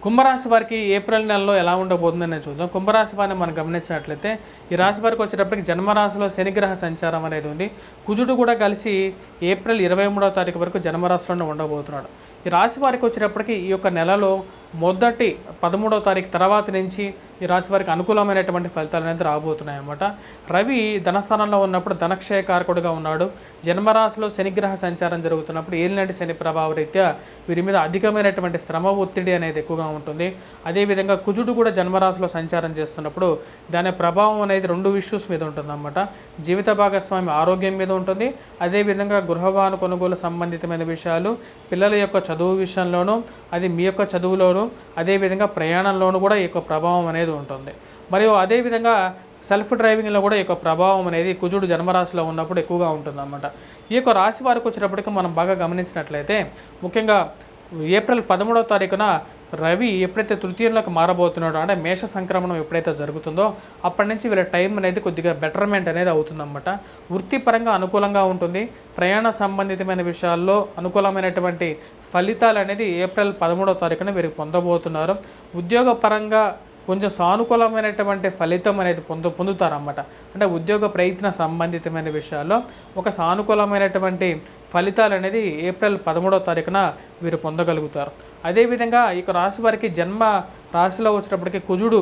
కుంభరాశి వారికి ఏప్రిల్ నెలలో ఎలా ఉండబోతుందని చూద్దాం. కుంభరాశి వారిని మనం గమనించినట్లయితే ఈ రాశి వారికి వచ్చేటప్పటికి జన్మరాశిలో శనిగ్రహ సంచారం అనేది ఉంది. కుజుడు కూడా కలిసి ఏప్రిల్ 23వ తారీఖు వరకు జన్మరాశిలోనే ఉండబోతున్నాడు. ఈ రాశి వారికి వచ్చేటప్పటికి ఈ యొక్క నెలలో మొదటి 13వ తారీఖు తర్వాత నుంచి ఈ రాశి వారికి అనుకూలమైనటువంటి ఫలితాలు అనేది రాబోతున్నాయి అన్నమాట. రవి ధనస్థానంలో ఉన్నప్పుడు ధనక్షయకారకుడుగా ఉన్నాడు. జన్మరాశిలో శనిగ్రహ సంచారం జరుగుతున్నప్పుడు ఏలినాటి శని ప్రభావ రీత్యా వీరి మీద అధికమైనటువంటి శ్రమ ఒత్తిడి అనేది ఎక్కువగా ఉంటుంది. అదేవిధంగా కుజుడు కూడా జన్మరాశిలో సంచారం చేస్తున్నప్పుడు దాని ప్రభావం అనేది రెండు ఇష్యూస్ మీద ఉంటుందన్నమాట. జీవిత భాగస్వామి ఆరోగ్యం మీద ఉంటుంది. అదేవిధంగా గృహవాహన కొనుగోలు సంబంధితమైన విషయాలు, పిల్లల యొక్క చదువు విషయంలోనూ, అది మీ యొక్క చదువులోనూ, అదేవిధంగా ప్రయాణంలోనూ కూడా ఈ యొక్క ప్రభావం అనేది ఉంటుంది. మరియు అదేవిధంగా సెల్ఫ్ డ్రైవింగ్లో కూడా ఈ యొక్క ప్రభావం అనేది కుజుడు జన్మరాశిలో ఉన్నప్పుడు ఎక్కువగా ఉంటుందన్నమాట. ఈ యొక్క రాశి వారికి వచ్చేటప్పటికి మనం బాగా గమనించినట్లయితే ముఖ్యంగా ఏప్రిల్ 13వ తారీఖున రవి ఎప్పుడైతే తృతీయంలోకి మారబోతున్నాడో, అంటే మేష సంక్రమణం ఎప్పుడైతే జరుగుతుందో అప్పటి నుంచి వీళ్ళ టైం అనేది కొద్దిగా బెటర్మెంట్ అనేది అవుతుందన్నమాట. వృత్తిపరంగా అనుకూలంగా ఉంటుంది. ప్రయాణ సంబంధితమైన విషయాల్లో అనుకూలమైనటువంటి ఫలితాలు అనేది ఏప్రిల్ 13వ తారీఖున వీరికి పొందబోతున్నారు. ఉద్యోగపరంగా కొంచెం సానుకూలమైనటువంటి ఫలితం అనేది పొందుతారన్నమాట. అంటే ఉద్యోగ ప్రయత్న సంబంధితమైన విషయాల్లో ఒక సానుకూలమైనటువంటి ఫలితాలు అనేది ఏప్రిల్ 13వ తారీఖున వీరు పొందగలుగుతారు. అదేవిధంగా ఈ రాశి వారికి జన్మ రాశిలో వచ్చేటప్పటికి కుజుడు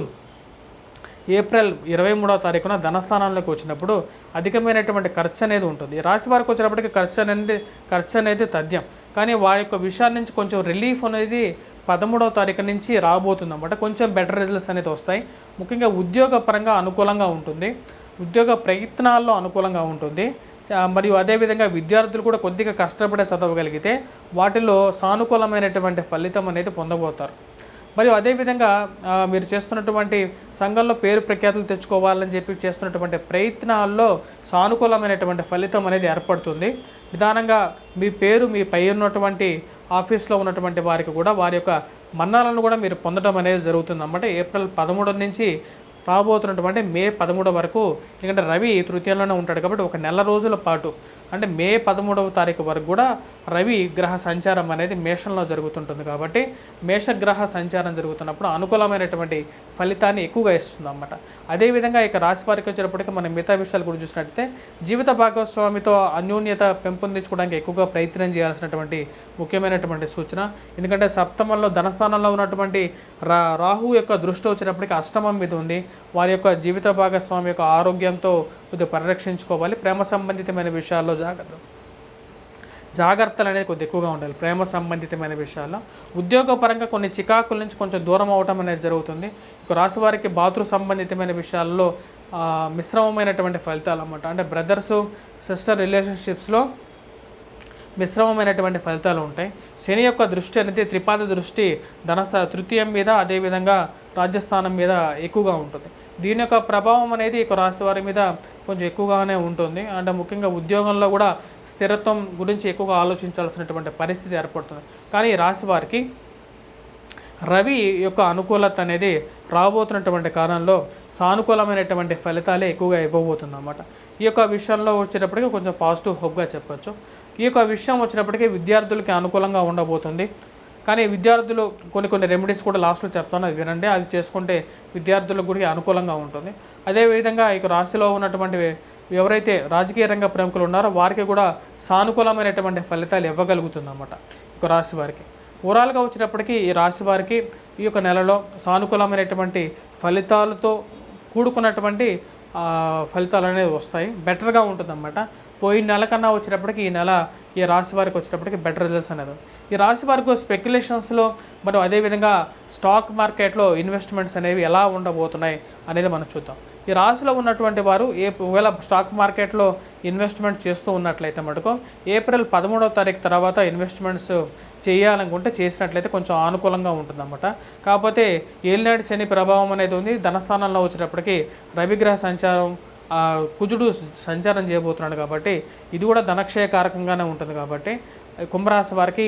ఏప్రిల్ 23వ తారీఖున ధనస్థానంలోకి వచ్చినప్పుడు అధికమైనటువంటి ఖర్చు అనేది ఉంటుంది. ఈ రాశి వారికి వచ్చేటప్పటికి ఖర్చు అనేది తథ్యం. కానీ వారి యొక్క విషయాల నుంచి కొంచెం రిలీఫ్ అనేది 13వ తారీఖు నుంచి రాబోతుంది అన్నమాట. కొంచెం బెటర్ రిజల్ట్స్ అనేది వస్తాయి. ముఖ్యంగా ఉద్యోగపరంగా అనుకూలంగా ఉంటుంది. ఉద్యోగ ప్రయత్నాల్లో అనుకూలంగా ఉంటుంది. మరియు అదేవిధంగా విద్యార్థులు కూడా కొద్దిగా కష్టపడే చదవగలిగితే వాటిలో సానుకూలమైనటువంటి ఫలితం అనేది పొందబోతారు. మరియు అదేవిధంగా మీరు చేస్తున్నటువంటి సంఘంలో పేరు ప్రఖ్యాతులు తెచ్చుకోవాలని చెప్పి చేస్తున్నటువంటి ప్రయత్నాల్లో సానుకూలమైనటువంటి ఫలితం అనేది ఏర్పడుతుంది. నిదానంగా మీ పేరు మీ పై ఉన్నటువంటి ఆఫీస్లో ఉన్నటువంటి వారికి కూడా వారి యొక్క మన్నాలను కూడా మీరు పొందడం అనేది జరుగుతుంది అన్నమాట. ఏప్రిల్ 13 నుంచి రాబోతున్నటువంటి మే 13 వరకు, ఎందుకంటే రవి తృతీయంలోనే ఉంటాడు కాబట్టి ఒక నెల రోజుల పాటు, అంటే మే 13వ తారీఖు వరకు కూడా రవి గ్రహ సంచారం అనేది మేషంలో జరుగుతుంటుంది. కాబట్టి మేషగ్రహ సంచారం జరుగుతున్నప్పుడు అనుకూలమైనటువంటి ఫలితాన్ని ఎక్కువగా ఇస్తుంది అన్నమాట. అదేవిధంగా ఇక రాశి వారికి వచ్చేటప్పటికి మనం మిగతా విషయాలు కూడా చూసినట్లయితే జీవిత భాగస్వామితో అన్యోన్యత పెంపొందించుకోవడానికి ఎక్కువగా ప్రయత్నం చేయాల్సినటువంటి ముఖ్యమైనటువంటి సూచన. ఎందుకంటే సప్తమంలో ధనస్థానంలో ఉన్నటువంటి రాహు యొక్క దృష్టి వచ్చేటప్పటికి అష్టమం మీద ఉంది. వారి యొక్క జీవిత భాగస్వామి యొక్క ఆరోగ్యంతో కొద్దిగా పరిరక్షించుకోవాలి. ప్రేమ సంబంధితమైన విషయాల్లో జాగ్రత్తలు అనేది కొద్దిగా ఎక్కువగా ఉండాలి. ప్రేమ సంబంధితమైన విషయాల్లో ఉద్యోగపరంగా కొన్ని చికాకుల నుంచి కొంచెం దూరం అవటం అనేది జరుగుతుంది. ఇక రాశి వారికి బాతృ సంబంధితమైన విషయాల్లో మిశ్రమమైనటువంటి ఫలితాలు అన్నమాట. అంటే బ్రదర్సు సిస్టర్ రిలేషన్షిప్స్లో మిశ్రమమైనటువంటి ఫలితాలు ఉంటాయి. శని యొక్క దృష్టి అనేది త్రిపాద దృష్టి తృతీయం మీద, అదేవిధంగా రాజ్యస్థానం మీద ఎక్కువగా ఉంటుంది. దీని యొక్క ప్రభావం అనేది ఇక రాశి వారి మీద కొంచెం ఎక్కువగానే ఉంటుంది. అంటే ముఖ్యంగా ఉద్యోగంలో కూడా స్థిరత్వం గురించి ఎక్కువగా ఆలోచించాల్సినటువంటి పరిస్థితి ఏర్పడుతుంది. కానీ ఈ రాశి వారికి రవి యొక్క అనుకూలత అనేది రాబోతున్నటువంటి కాలంలో సానుకూలమైనటువంటి ఫలితాలే ఎక్కువగా ఇవ్వబోతుంది అన్నమాట. ఈ యొక్క విషయంలో వచ్చేటప్పటికి కొంచెం పాజిటివ్ హోప్గా చెప్పచ్చు. ఈ యొక్క విషయం వచ్చినప్పటికీ విద్యార్థులకి అనుకూలంగా ఉండబోతుంది. కానీ విద్యార్థులు కొన్ని రెమెడీస్ కూడా లాస్ట్లో చెప్తాను, అది వినండి. అది చేసుకుంటే విద్యార్థులకు కూడా అనుకూలంగా ఉంటుంది. అదేవిధంగా ఇక రాశిలో ఉన్నటువంటి ఎవరైతే రాజకీయ రంగ ప్రముఖులు ఉన్నారో వారికి కూడా సానుకూలమైనటువంటి ఫలితాలు ఇవ్వగలుగుతుంది అన్నమాట. ఇక రాశి వారికి ఓవరాల్గా వచ్చినప్పటికీ ఈ రాశి వారికి ఈ యొక్క నెలలో సానుకూలమైనటువంటి ఫలితాలతో కూడుకున్నటువంటి ఫలితాలు అనేవి వస్తాయి. బెటర్గా ఉంటుందన్నమాట. పోయిన నెల కన్నా వచ్చేటప్పటికి ఈ నెల ఈ రాశి వారికి వచ్చేటప్పటికి బెటర్ రిజల్ట్స్ అనేది. ఈ రాశి వారికి స్పెక్యులేషన్స్లో మరియు అదేవిధంగా స్టాక్ మార్కెట్లో ఇన్వెస్ట్మెంట్స్ అనేవి ఎలా ఉండబోతున్నాయి అనేది మనం చూద్దాం. ఈ రాశిలో ఉన్నటువంటి వారు ఒకవేళ స్టాక్ మార్కెట్లో ఇన్వెస్ట్మెంట్ చేస్తూ ఉన్నట్లయితే మటుకు ఏప్రిల్ 13వ తారీఖు తర్వాత ఇన్వెస్ట్మెంట్స్ చేయాలనుకుంటే చేసినట్లయితే కొంచెం అనుకూలంగా ఉంటుందన్నమాట. కాకపోతే ఏలినాటి శని ప్రభావం అనేది ఉంది. ధనస్థానంలో వచ్చేటప్పటికి రవిగ్రహ సంచారం, కుజుడు సంచారం చేయబోతున్నాడు కాబట్టి ఇది కూడా ధనక్షయకారకంగానే ఉంటుంది. కాబట్టి కుంభరాశి వారికి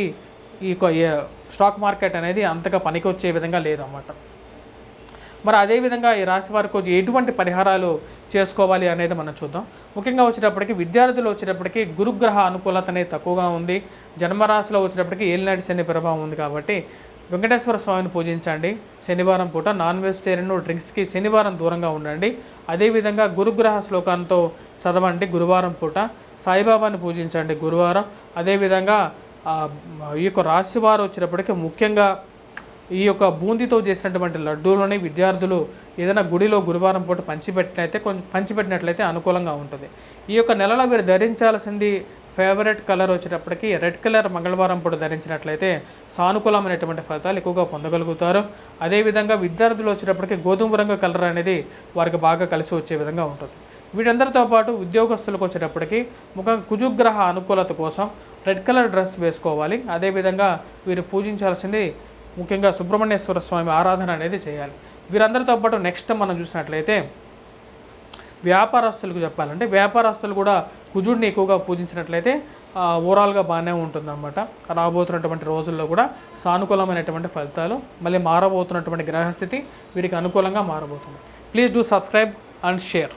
ఈ స్టాక్ మార్కెట్ అనేది అంతగా పనికి వచ్చే విధంగా లేదన్నమాట. మరి అదేవిధంగా ఈ రాశి వారికి ఎటువంటి పరిహారాలు చేసుకోవాలి అనేది మనం చూద్దాం. ముఖ్యంగా వచ్చేటప్పటికి విద్యార్థులు వచ్చేటప్పటికి గురుగ్రహ అనుకూలత అనేది తక్కువగా ఉంది. జన్మరాశిలో వచ్చేటప్పటికి ఏలినాటి శని ప్రభావం ఉంది కాబట్టి వెంకటేశ్వర స్వామిని పూజించండి. శనివారం పూట నాన్ వెజిటేరియన్ డ్రింక్స్కి శనివారం దూరంగా ఉండండి. అదేవిధంగా గురుగ్రహ శ్లోకంతో చదవండి గురువారం పూట. సాయిబాబాని పూజించండి గురువారం. అదేవిధంగా ఈ యొక్క రాశి వారు వచ్చేటప్పటికి ముఖ్యంగా ఈ యొక్క బూందీతో చేసినటువంటి లడ్డూలని విద్యార్థులు ఏదైనా గుడిలో గురువారం పూట పంచిపెట్టినట్లయితే అనుకూలంగా ఉంటుంది. ఈ యొక్క నెలలో మీరు ధరించాల్సింది ఫేవరెట్ కలర్ వచ్చేటప్పటికి రెడ్ కలర్ మంగళవారం పూట ధరించినట్లయితే సానుకూలమైనటువంటి ఫలితాలు ఎక్కువగా పొందగలుగుతారు. అదేవిధంగా విద్యార్థులు వచ్చేటప్పటికి గోధుమ రంగు కలర్ అనేది వారికి బాగా కలిసి వచ్చే విధంగా ఉంటుంది. వీటందరితో పాటు ఉద్యోగస్తులకు వచ్చేటప్పటికి ముఖ్యంగా కుజుగ్రహ అనుకూలత కోసం రెడ్ కలర్ డ్రెస్ వేసుకోవాలి. అదేవిధంగా వీరు పూజించాల్సింది ముఖ్యంగా సుబ్రహ్మణ్యేశ్వర స్వామి ఆరాధన అనేది చేయాలి. వీరందరితో పాటు నెక్స్ట్ మనం చూసినట్లయితే వ్యాపారస్తులకు చెప్పాలంటే వ్యాపారస్తులు కూడా కుజుడిని ఎక్కువగా పూజించినట్లయితే ఓవరాల్గా బాగానే ఉంటుందన్నమాట. రాబోతున్నటువంటి రోజుల్లో కూడా సానుకూలమైనటువంటి ఫలితాలు, మళ్ళీ మారబోతున్నటువంటి గ్రహస్థితి వీరికి అనుకూలంగా మారబోతుంది. Please do subscribe and share.